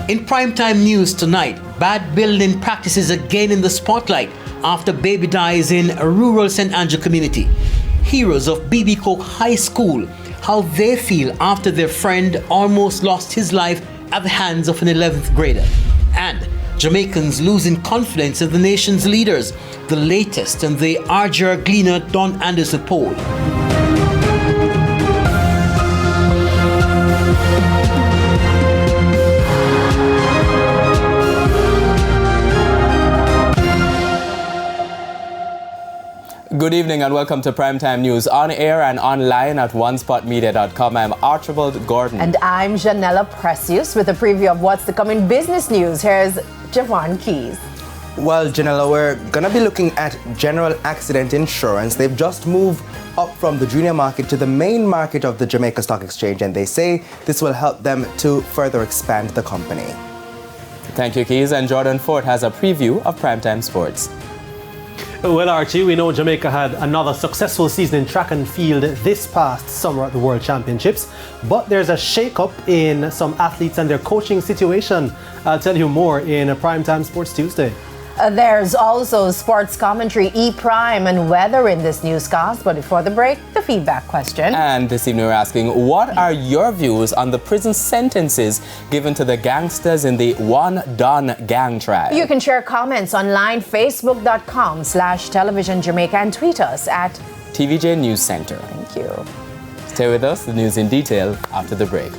In primetime news tonight, bad building practices again in the spotlight after baby dies in a rural St. Andrew community. Heroes of BB Coke High School, how they feel after their friend almost lost his life at the hands of an 11th grader. And Jamaicans losing confidence in the nation's leaders, the latest in the Arger Gleaner Don Anderson poll. Good evening and welcome to Primetime News, on air and online at onespotmedia.com. I'm Archibald Gordon. And I'm Janella Precious with a preview of what's to come in business news. Here's Javon Keys. Well, Janella, we're going to be looking at general accident insurance. They've just moved up from the junior market to the main market of the Jamaica Stock Exchange, and they say this will help them to further expand the company. Thank you, Keys. And Jordan Fort has a preview of Primetime Sports. Well, Archie, we know Jamaica had another successful season in track and field this past summer at the World Championships, but there's a shake-up in some athletes and their coaching situation. I'll tell you more in a Primetime Sports Tuesday. There's also sports commentary, E-Prime, and weather in this newscast. But before the break, the feedback question. And this evening we're asking, what are your views on the prison sentences given to the gangsters in the One Don gang trial? You can share comments online, facebook.com/television Jamaica, and tweet us at TVJ News Center. Thank you. Stay with us, the news in detail after the break.